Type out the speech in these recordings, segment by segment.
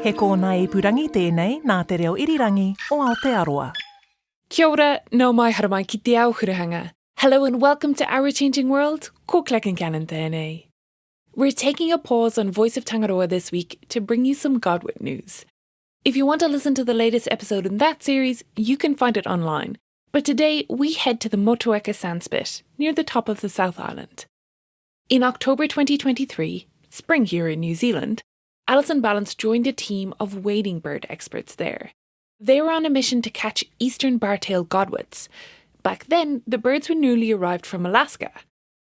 He kōna I purangi tēnei nā te reo irirangi o Aotearoa. Kia ora, nō mai haramai ki te ao hurahanga. Hello and welcome to Our Changing World, ko Klecken Cannon tēnei. We're taking a pause on Voice of Tangaroa this week to bring you some Godwit news. If you want to listen to the latest episode in that series, you can find it online. But today, we head to the Motueka Sandspit, near the top of the South Island. In October 2023, spring here in New Zealand, Alison Balance joined a team of wading bird experts there. They were on a mission to catch eastern bar-tailed godwits. Back then, the birds were newly arrived from Alaska.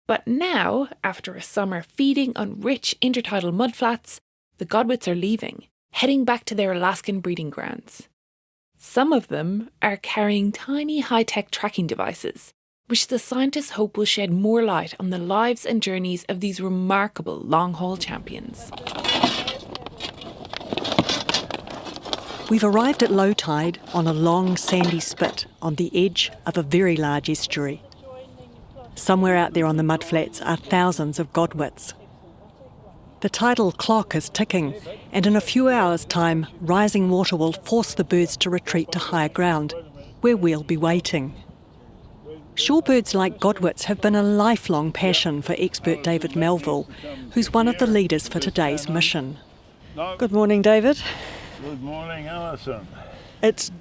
But now, after a summer feeding on rich intertidal mudflats, the godwits are leaving, heading back to their Alaskan breeding grounds. Some of them are carrying tiny high-tech tracking devices, which the scientists hope will shed more light on the lives and journeys of these remarkable long-haul champions. We've arrived at low tide on a long sandy spit on the edge of a very large estuary. Somewhere out there on the mudflats are thousands of godwits. The tidal clock is ticking, and in a few hours' time, rising water will force the birds to retreat to higher ground, where we'll be waiting. Shorebirds like godwits have been a lifelong passion for expert David Melville, who's one of the leaders for today's mission. Good morning, David. Good morning, Alison. It's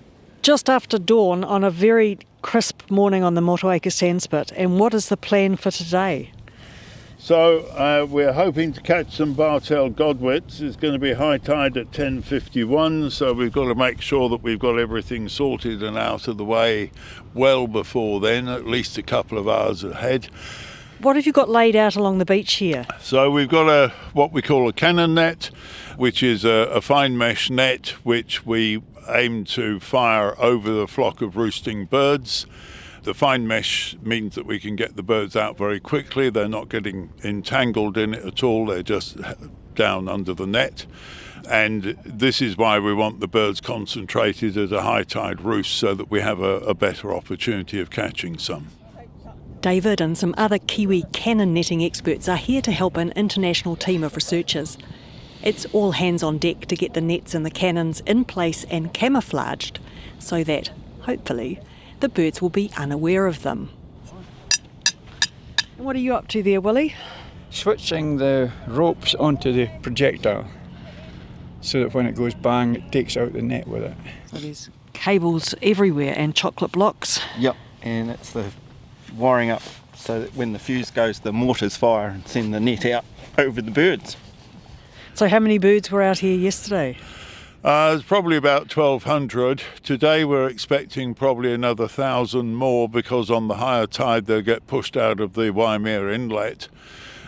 just after dawn on a very crisp morning on the Motueka Sandspit, and what is the plan for today? So we're hoping to catch some bar-tailed godwits. It's going to be high tide at 10:51, so we've got to make sure that we've got everything sorted and out of the way well before then, at least a couple of hours ahead. What have you got laid out along the beach here? So we've got what we call a cannon net, which is a fine mesh net which we aim to fire over the flock of roosting birds. The fine mesh means that we can get the birds out very quickly. They're not getting entangled in it at all. They're just down under the net. And this is why we want the birds concentrated at a high tide roost so that we have a better opportunity of catching some. David and some other Kiwi cannon netting experts are here to help an international team of researchers. It's all hands on deck to get the nets and the cannons in place and camouflaged so that, hopefully, the birds will be unaware of them. What are you up to there, Willie? Switching the ropes onto the projectile so that when it goes bang, it takes out the net with it. So there's cables everywhere and chocolate blocks. Yep, and it's the wiring up so that when the fuse goes, the mortars fire and send the net out over the birds. So how many birds were out here yesterday? It's probably about 1,200. Today we're expecting probably another 1,000 more because on the higher tide they'll get pushed out of the Waimea Inlet,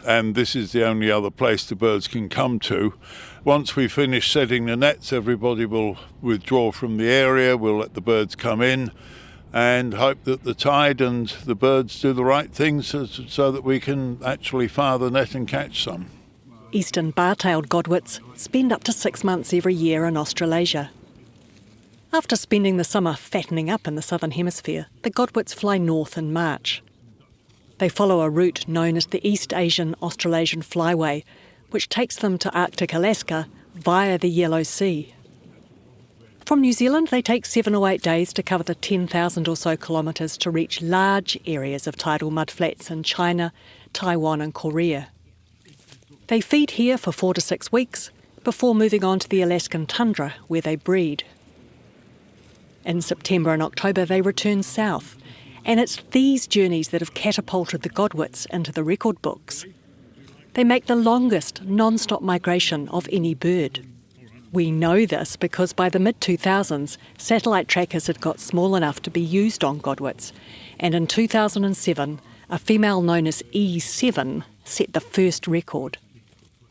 and this is the only other place the birds can come to. Once we finish setting the nets, everybody will withdraw from the area. We'll let the birds come in and hope that the tide and the birds do the right things so that we can actually fire the net and catch some. Eastern bar-tailed godwits spend up to 6 months every year in Australasia. After spending the summer fattening up in the southern hemisphere, the godwits fly north in March. They follow a route known as the East Asian Australasian Flyway, which takes them to Arctic Alaska via the Yellow Sea. From New Zealand, they take 7 or 8 days to cover the 10,000 or so kilometres to reach large areas of tidal mudflats in China, Taiwan and Korea. They feed here for 4 to 6 weeks before moving on to the Alaskan tundra where they breed. In September and October they return south, and it's these journeys that have catapulted the godwits into the record books. They make the longest non-stop migration of any bird. We know this because by the mid-2000s, satellite trackers had got small enough to be used on godwits, and in 2007, a female known as E7 set the first record.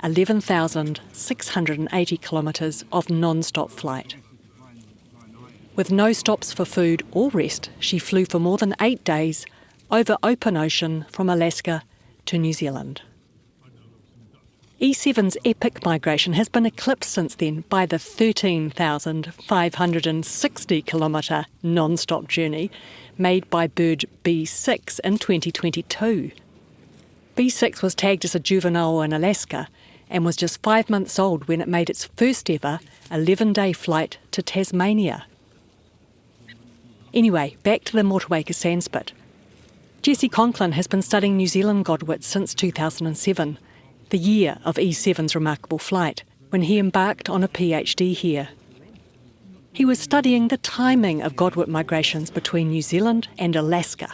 11,680 kilometres of non-stop flight. With no stops for food or rest, she flew for more than 8 days over open ocean from Alaska to New Zealand. E7's epic migration has been eclipsed since then by the 13,560 kilometre non-stop journey made by bird B6 in 2022. B6 was tagged as a juvenile in Alaska and was just 5 months old when it made its first ever 11-day flight to Tasmania. Anyway, back to the Motueka sandspit. Jesse Conklin has been studying New Zealand godwits since 2007, the year of E7's remarkable flight, when he embarked on a PhD here. He was studying the timing of godwit migrations between New Zealand and Alaska.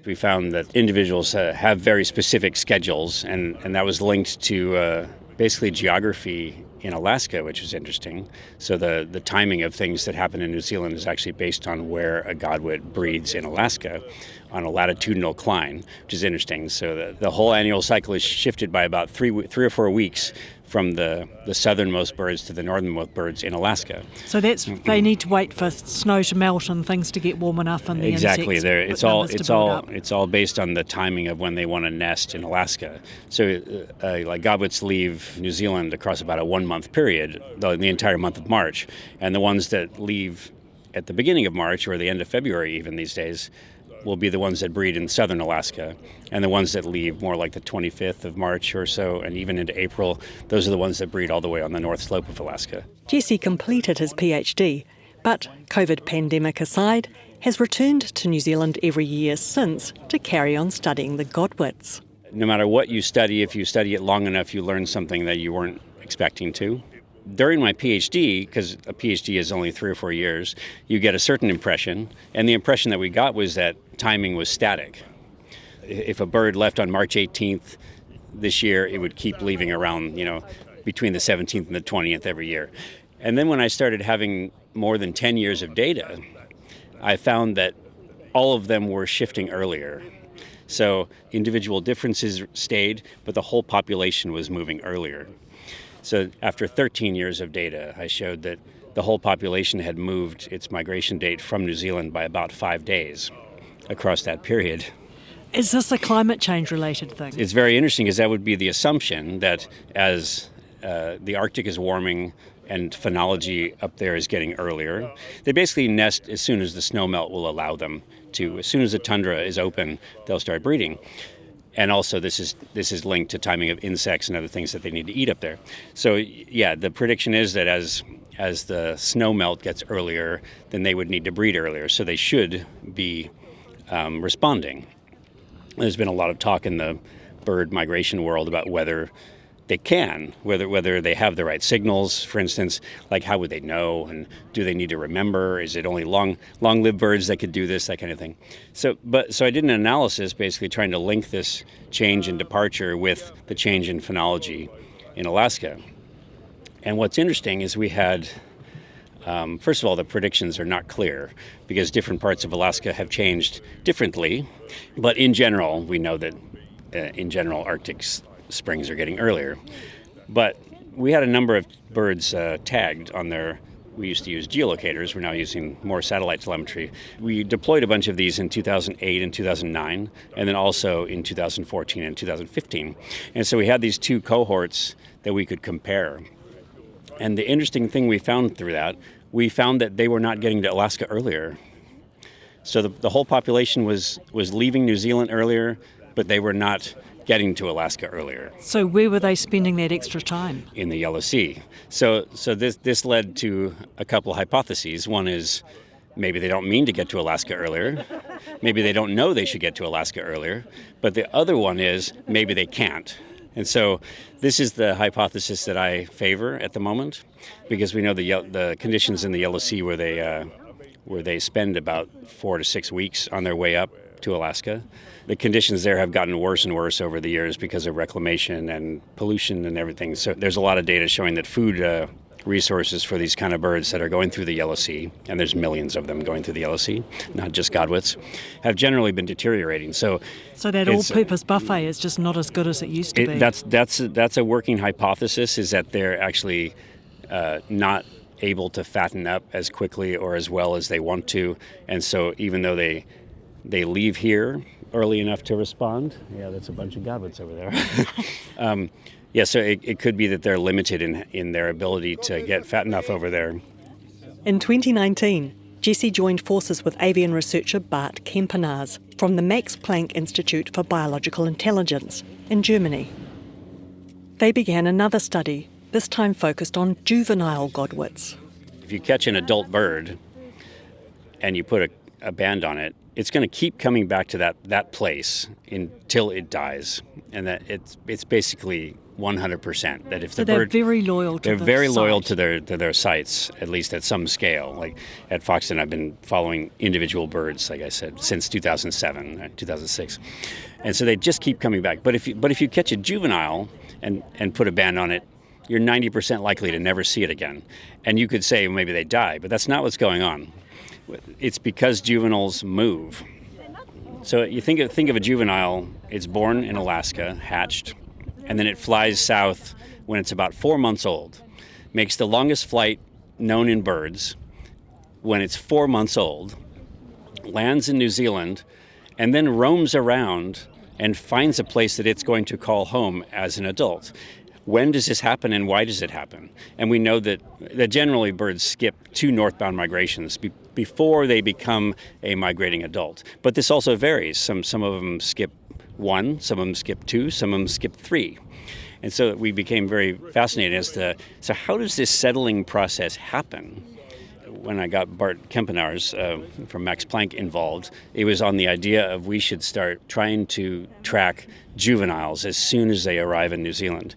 We found that individuals have very specific schedules, and that was linked to basically geography in Alaska, which is interesting. So the timing of things that happen in New Zealand is actually based on where a godwit breeds in Alaska on a latitudinal cline, which is interesting. So the whole annual cycle is shifted by about 3 or 4 weeks from the southernmost birds to the northernmost birds in Alaska. So they need to wait for snow to melt and things to get warm enough, and the exactly. insects, It's all based on the timing of when they want to nest in Alaska. So like godwits leave New Zealand across about a 1-month period, the entire month of March, and the ones that leave at the beginning of March or the end of February even these days will be the ones that breed in southern Alaska, and the ones that leave more like the 25th of March or so, and even into April, those are the ones that breed all the way on the north slope of Alaska. Jesse completed his PhD, but COVID pandemic aside, has returned to New Zealand every year since to carry on studying the godwits. No matter what you study, if you study it long enough, you learn something that you weren't expecting to. During my PhD, because a PhD is only 3 or 4 years, you get a certain impression, and the impression that we got was that timing was static. If a bird left on March 18th this year, it would keep leaving around, between the 17th and the 20th every year. And then when I started having more than 10 years of data, I found that all of them were shifting earlier. So individual differences stayed, but the whole population was moving earlier. So after 13 years of data, I showed that the whole population had moved its migration date from New Zealand by about 5 days across that period. Is this a climate change related thing? It's very interesting because that would be the assumption that as the Arctic is warming and phenology up there is getting earlier, they basically nest as soon as the snowmelt will allow them to. As soon as the tundra is open, they'll start breeding. And also this is linked to timing of insects and other things that they need to eat up there. So yeah, the prediction is that as the snow melt gets earlier, then they would need to breed earlier. So they should be responding. There's been a lot of talk in the bird migration world about whether they can, whether they have the right signals, for instance, like how would they know, and do they need to remember? Is it only long-lived birds that could do this, that kind of thing? So I did an analysis basically trying to link this change in departure with the change in phenology in Alaska. And what's interesting is we had, first of all, the predictions are not clear because different parts of Alaska have changed differently. But in general, we know that in general, Arctic springs are getting earlier. But we had a number of birds tagged on their, we used to use geolocators, we're now using more satellite telemetry. We deployed a bunch of these in 2008 and 2009, and then also in 2014 and 2015. And so we had these 2 cohorts that we could compare. And the interesting thing we found through that, we found that they were not getting to Alaska earlier. So the whole population was leaving New Zealand earlier, but they were not getting to Alaska earlier. So where were they spending that extra time? In the Yellow Sea. So this led to a couple hypotheses. One is maybe they don't mean to get to Alaska earlier. Maybe they don't know they should get to Alaska earlier. But the other one is maybe they can't. And so this is the hypothesis that I favor at the moment, because we know the conditions in the Yellow Sea where they spend about 4 to 6 weeks on their way up to Alaska. The conditions there have gotten worse and worse over the years because of reclamation and pollution and everything. So there's a lot of data showing that food resources for these kind of birds that are going through the Yellow Sea, and there's millions of them going through the Yellow Sea, not just godwits, have generally been deteriorating. So that all-purpose buffet is just not as good as it used to be. That's a working hypothesis, is that they're actually not able to fatten up as quickly or as well as they want to, and so even though they leave here early enough to respond. Yeah, that's a bunch of godwits over there. So it could be that they're limited in their ability to get fat enough over there. In 2019, Jesse joined forces with avian researcher Bart Kempenaars from the Max Planck Institute for Biological Intelligence in Germany. They began another study, this time focused on juvenile godwits. If you catch an adult bird and you put a band on it, it's going to keep coming back to that place until it dies. And that it's basically 100% that if So the they're bird... very loyal to They're the very loyal site. to their sites, at least at some scale. Like at Foxton, I've been following individual birds, like I said, since 2007, 2006. And so they just keep coming back. But if you catch a juvenile and put a band on it, you're 90% likely to never see it again. And you could say, well, maybe they die, but that's not what's going on. It's because juveniles move. So you think of a juvenile, it's born in Alaska, hatched, and then it flies south when it's about 4 months old, makes the longest flight known in birds when it's 4 months old, lands in New Zealand, and then roams around and finds a place that it's going to call home as an adult. When does this happen and why does it happen? And we know that generally birds skip 2 northbound migrations before they become a migrating adult. But this also varies. Some of them skip 1, some of them skip 2, some of them skip 3. And so we became very fascinated as to, so how does this settling process happen? When I got Bart Kempenars from Max Planck involved, it was on the idea of we should start trying to track juveniles as soon as they arrive in New Zealand.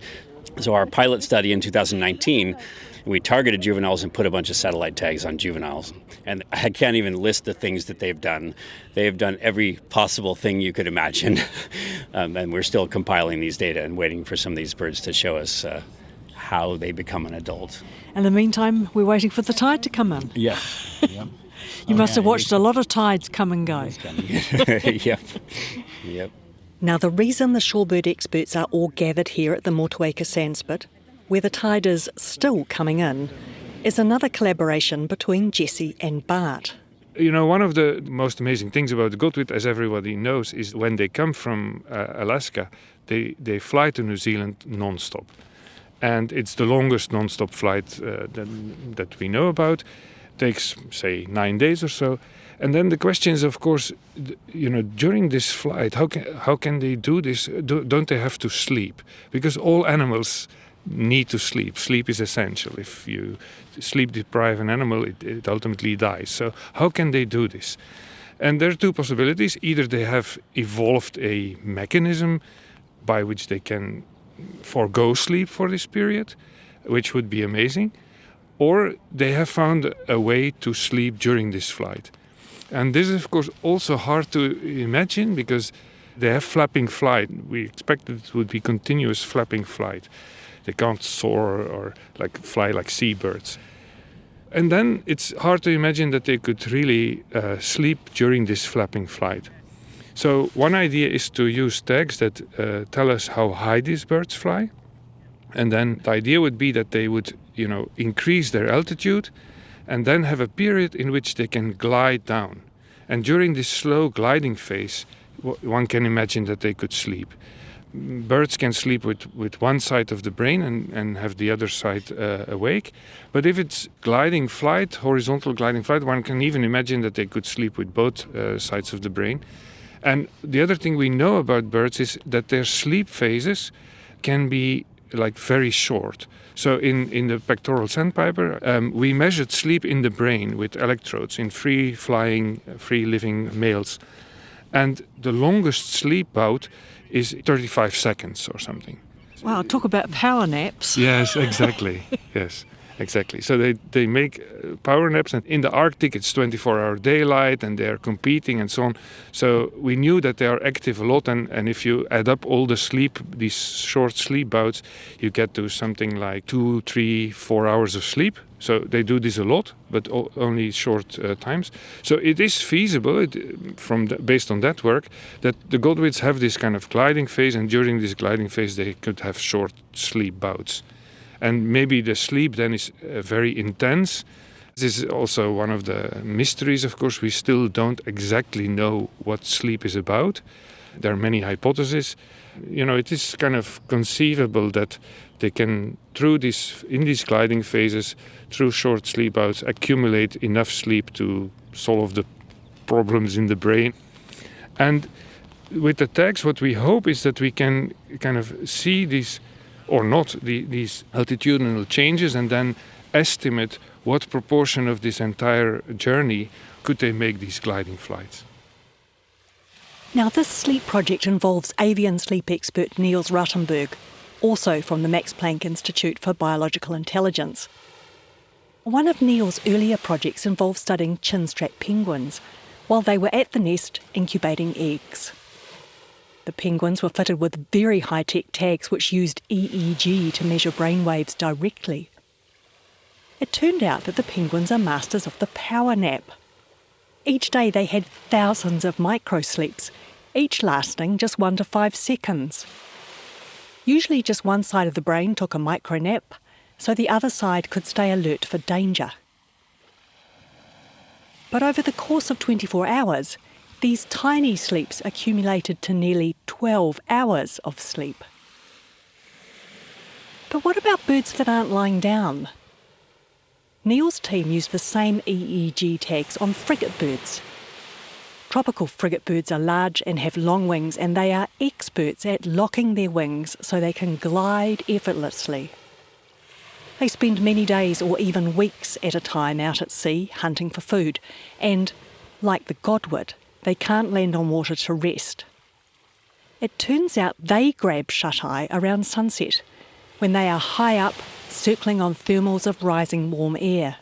So our pilot study in 2019, we targeted juveniles and put a bunch of satellite tags on juveniles. And I can't even list the things that they've done. They have done every possible thing you could imagine. And we're still compiling these data and waiting for some of these birds to show us how they become an adult. In the meantime, we're waiting for the tide to come in. Yeah. Yep. You must have watched a lot of tides come and go. Yep. Yep. Now, the reason the shorebird experts are all gathered here at the Motueka Sandspit, where the tide is still coming in, is another collaboration between Jesse and Bart. You know, one of the most amazing things about the godwit, as everybody knows, is when they come from Alaska, they fly to New Zealand non-stop. And it's the longest non-stop flight that we know about. Takes, say, 9 days or so. And then the question is, of course, you know, during this flight, how can they do this? Don't they have to sleep? Because all animals need to sleep. Sleep is essential. If you sleep deprive an animal, it ultimately dies. So how can they do this? And there are 2 possibilities. Either they have evolved a mechanism by which they can forego sleep for this period, which would be amazing, or they have found a way to sleep during this flight. And this is, of course, also hard to imagine because they have flapping flight. We expected it would be continuous flapping flight. They can't soar or fly like seabirds. And then it's hard to imagine that they could really sleep during this flapping flight. So one idea is to use tags that tell us how high these birds fly. And then the idea would be that they would, increase their altitude and then have a period in which they can glide down. And during this slow gliding phase, one can imagine that they could sleep. Birds can sleep with one side of the brain and have the other side awake. But if it's gliding flight, horizontal gliding flight, one can even imagine that they could sleep with both sides of the brain. And the other thing we know about birds is that their sleep phases can be very short. So in the pectoral sandpiper, we measured sleep in the brain with electrodes in free-flying, free-living males. And the longest sleep bout is 35 seconds or something. Wow, talk about power naps. Yes, exactly. Yes, exactly. So they make power naps, and in the Arctic it's 24-hour daylight, and they're competing and so on. So we knew that they are active a lot, and if you add up all the sleep, these short sleep bouts, you get to something like 2, 3, 4 hours of sleep. So they do this a lot, but only short times. So it is feasible, based on that work, that the godwits have this kind of gliding phase, and during this gliding phase they could have short sleep bouts. And maybe the sleep then is very intense. This is also one of the mysteries, of course. We still don't exactly know what sleep is about. There are many hypotheses. It is kind of conceivable that they can, in these gliding phases, through short sleep bouts, accumulate enough sleep to solve the problems in the brain. And with the tags, what we hope is that we can kind of see these or not, these altitudinal changes, and then estimate what proportion of this entire journey could they make these gliding flights. Now, this sleep project involves avian sleep expert Niels Ruttenberg, also from the Max Planck Institute for Biological Intelligence. One of Niels' earlier projects involved studying chinstrap penguins while they were at the nest incubating eggs. The penguins were fitted with very high-tech tags which used EEG to measure brainwaves directly. It turned out that the penguins are masters of the power nap. Each day they had thousands of micro-sleeps, each lasting just 1 to 5 seconds. Usually just one side of the brain took a micro-nap, so the other side could stay alert for danger. But over the course of 24 hours, these tiny sleeps accumulated to nearly 12 hours of sleep. But what about birds that aren't lying down? Niels' team used the same EEG tags on frigate birds. Tropical frigate birds are large and have long wings, and they are experts at locking their wings so they can glide effortlessly. They spend many days or even weeks at a time out at sea hunting for food, and, like the godwit, they can't land on water to rest. It turns out they grab shut-eye around sunset, when they are high up, circling on thermals of rising warm air.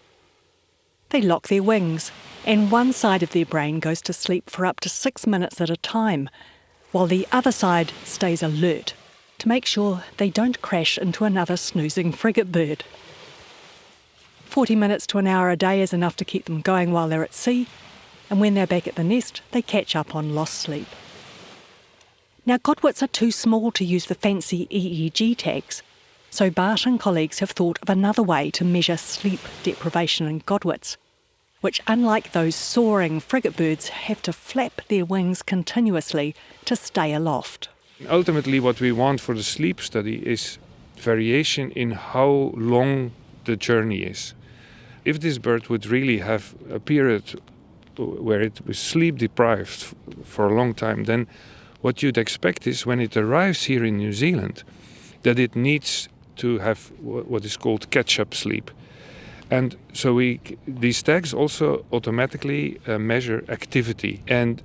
They lock their wings, and one side of their brain goes to sleep for up to 6 minutes at a time, while the other side stays alert to make sure they don't crash into another snoozing frigate bird. 40 minutes to an hour a day is enough to keep them going while they're at sea, and when they're back at the nest, they catch up on lost sleep. Now, godwits are too small to use the fancy EEG tags, so Bart and colleagues have thought of another way to measure sleep deprivation in godwits, which, unlike those soaring frigate birds, have to flap their wings continuously to stay aloft. Ultimately, what we want for the sleep study is variation in how long the journey is. If this bird would really have a period where it was sleep deprived for a long time, then what you'd expect is when it arrives here in New Zealand, that it needs to have what is called catch-up sleep. And so these tags also automatically measure activity. And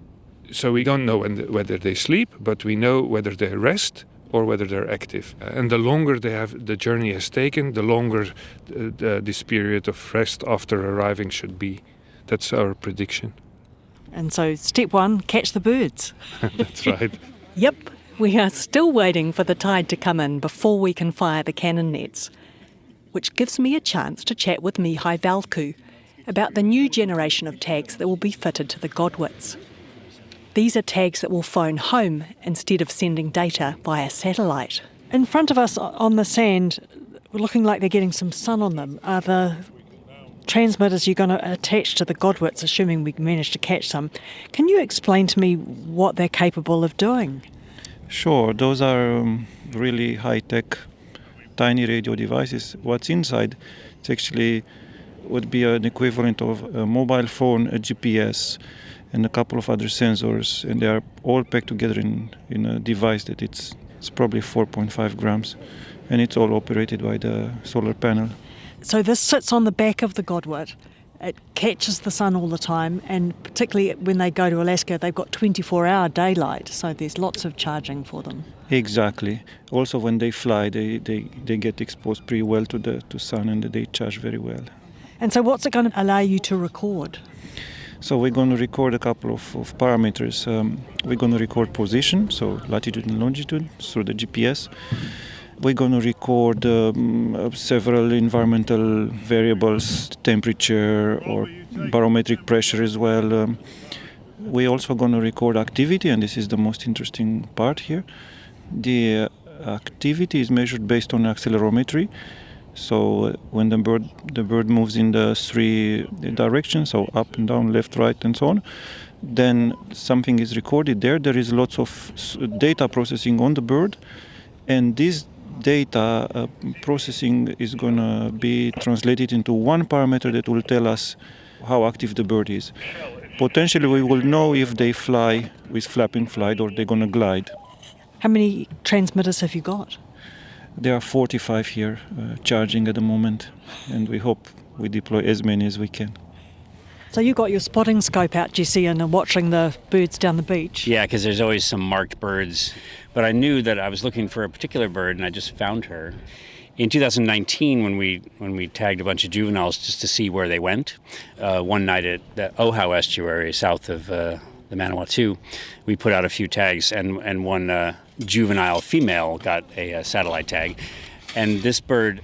so we don't know whether they sleep, but we know whether they rest or whether they're active. And the longer the journey has taken, the longer this period of rest after arriving should be. That's our prediction. And so step 1, catch the birds. That's right. Yep, we are still waiting for the tide to come in before we can fire the cannon nets, which gives me a chance to chat with Mihai Valku about the new generation of tags that will be fitted to the godwits. These are tags that will phone home instead of sending data via satellite. In front of us on the sand, looking like they're getting some sun on them, are the transmitters you're going to attach to the godwits, assuming we manage to catch some. Can you explain to me what they're capable of doing? Sure, those are really high-tech, tiny radio devices. What's inside, it's actually would be an equivalent of a mobile phone, a GPS, and a couple of other sensors, and they are all packed together in a device that it's probably 4.5 grams, and it's all operated by the solar panel. So this sits on the back of the godwit. It catches the sun all the time, and particularly when they go to Alaska, they've got 24-hour daylight, so there's lots of charging for them. Exactly. Also, when they fly, they get exposed pretty well to sun, and they charge very well. And so what's it going to allow you to record? So we're going to record a couple of parameters. We're going to record position, so latitude and longitude, through the GPS. We're going to record several environmental variables, temperature or barometric pressure as well. We're also going to record activity, and this is the most interesting part here. The activity is measured based on accelerometry. So when the bird moves in the 3 directions, so up and down, left, right, and so on, then something is recorded there. There is lots of data processing on the bird, and this data processing is going to be translated into one parameter that will tell us how active the bird is. Potentially we will know if they fly with flapping flight or they're going to glide. How many transmitters have you got? There are 45 here charging at the moment, and we hope we deploy as many as we can. So you got your spotting scope out, Jesse, and are watching the birds down the beach. Yeah, because there's always some marked birds. But I knew that I was looking for a particular bird, and I just found her. In 2019, when we tagged a bunch of juveniles just to see where they went, one night at the Ohau estuary south of the Manawatu, we put out a few tags, and one juvenile female got a satellite tag. And this bird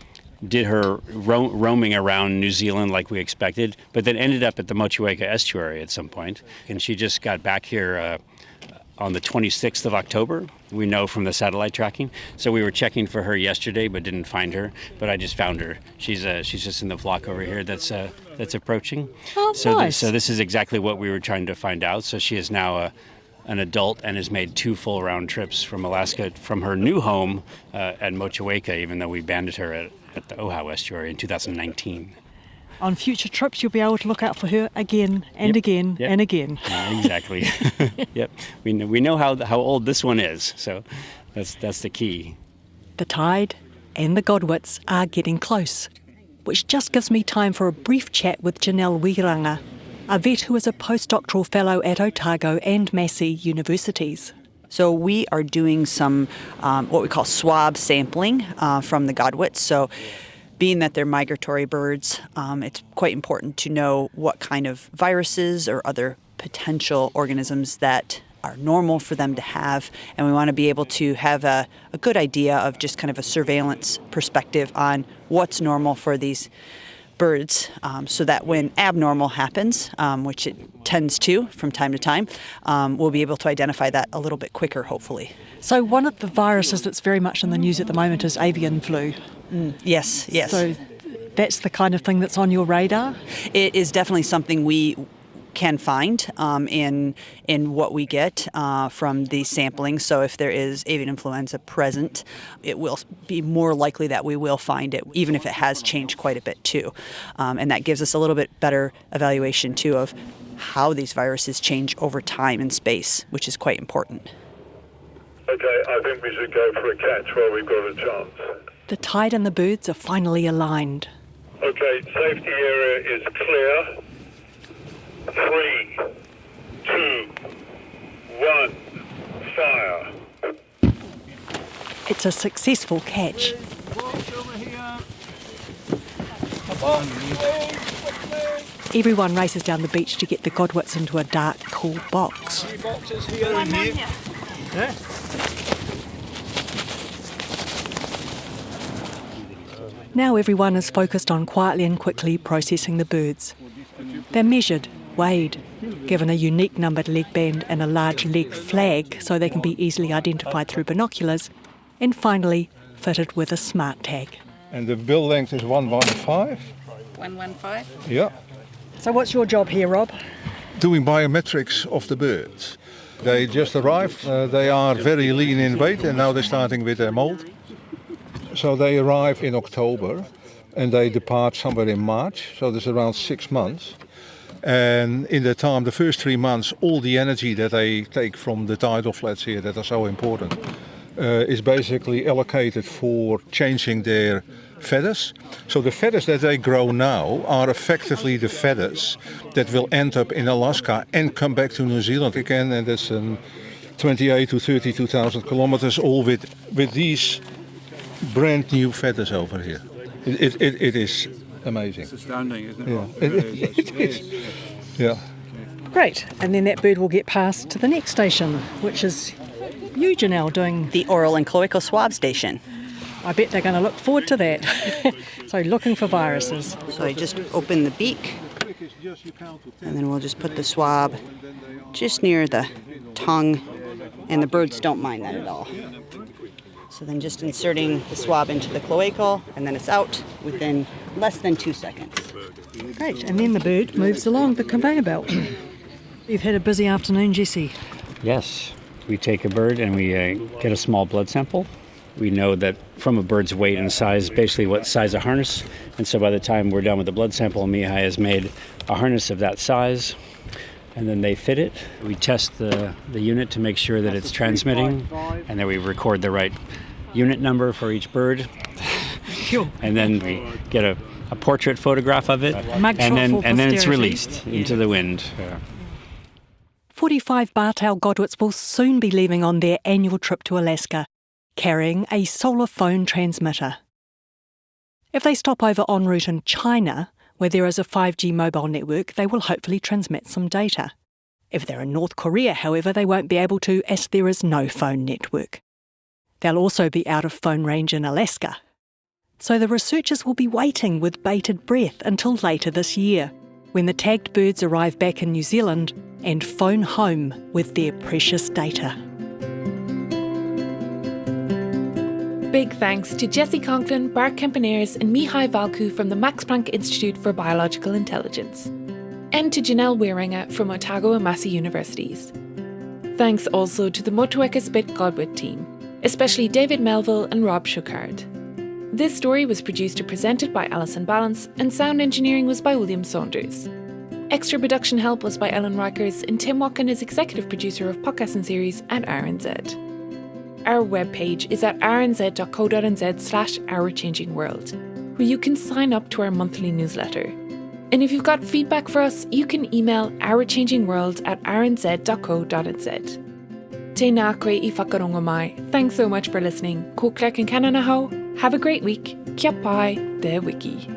did her roaming around New Zealand like we expected, but then ended up at the Motueka estuary at some point. And she just got back here on the 26th of October, we know from the satellite tracking. So we were checking for her yesterday, but didn't find her. But I just found her. She's just in the flock over here that's approaching. Oh, nice. So this is exactly what we were trying to find out. So she is now an adult and has made 2 full round trips from Alaska from her new home at Motueka, even though we banded her at the Ohau estuary in 2019. On future trips, you'll be able to look out for her again and again and again. Yeah, exactly. Yep. We know how old this one is, so that's the key. The tide and the godwits are getting close, which just gives me time for a brief chat with Janelle Wiranga, a vet who is a postdoctoral fellow at Otago and Massey universities. So we are doing some what we call swab sampling from the godwits. So being that they're migratory birds, it's quite important to know what kind of viruses or other potential organisms that are normal for them to have. And we want to be able to have a good idea of just kind of a surveillance perspective on what's normal for these birds, so that when abnormal happens, which it tends to from time to time, we'll be able to identify that a little bit quicker, hopefully. So one of the viruses that's very much in the news at the moment is avian flu. Yes. So that's the kind of thing that's on your radar? It is definitely something we can find in what we get from the sampling. So if there is avian influenza present, it will be more likely that we will find it, even if it has changed quite a bit too. And that gives us a little bit better evaluation too of how these viruses change over time and space, which is quite important. Okay, I think we should go for a catch while we've got a chance. The tide and the birds are finally aligned. Okay, safety area is clear. 3, 2, 1, fire. It's a successful catch. Everyone races down the beach to get the godwits into a dark, cool box. Now everyone is focused on quietly and quickly processing the birds. They're measured, weighed, given a unique numbered leg band and a large leg flag so they can be easily identified through binoculars, and finally fitted with a smart tag. And the bill length is 115. 115? Yeah. So what's your job here, Rob? Doing biometrics of the birds. They just arrived. They are very lean in weight, and now they're starting with their molt. So they arrive in October and they depart somewhere in March, so there's around 6 months. And in that time, the first 3 months, all the energy that they take from the tidal flats here that are so important is basically allocated for changing their feathers. So the feathers that they grow now are effectively the feathers that will end up in Alaska and come back to New Zealand again, and that's 28 to 32,000 kilometers, all with these brand new feathers over here. It is amazing. It's astounding, isn't it? Yeah. It is. Yeah. Great. And then that bird will get passed to the next station, which is you, Janelle, doing... The oral and cloacal swab station. I bet they're going to look forward to that. So looking for viruses. So I just open the beak, and then we'll just put the swab just near the tongue, and the birds don't mind that at all. So then just inserting the swab into the cloacal, and then it's out within less than 2 seconds. Great, and then the bird moves along the conveyor belt. You've had a busy afternoon, Jesse. Yes, we take a bird and we get a small blood sample. We know that from a bird's weight and size, basically what size of harness. And so by the time we're done with the blood sample, Mihai has made a harness of that size. And then they fit it. We test the unit to make sure that it's transmitting, and then we record the right unit number for each bird. And then we get a portrait photograph of it. And then it's released into the wind. 45 bar-tailed godwits will soon be leaving on their annual trip to Alaska, carrying a solar phone transmitter. If they stop over en route in China, where there is a 5G mobile network, they will hopefully transmit some data. If they're in North Korea, however, they won't be able to, as there is no phone network. They'll also be out of phone range in Alaska. So the researchers will be waiting with bated breath until later this year, when the tagged birds arrive back in New Zealand and phone home with their precious data. Big thanks to Jesse Conklin, Bart Kempenaers and Mihai Valku from the Max Planck Institute for Biological Intelligence, and to Janelle Wieringa from Otago and Massey Universities. Thanks also to the Motueka Spit Godwit team, especially David Melville and Rob Schuchard. This story was produced and presented by Alison Balance, and sound engineering was by William Saunders. Extra production help was by Ellen Rikers, and Tim Watkin is executive producer of podcasts and series at RNZ. Our webpage is at rnz.co.nz/ourchangingworld, where you can sign up to our monthly newsletter. And if you've got feedback for us, you can email ourchangingworld@rnz.co.nz. Tēnā koe I whakarongo mai. Thanks so much for listening. Ko Clark and Kanana hau. Have a great week. Kia pai, te wiki.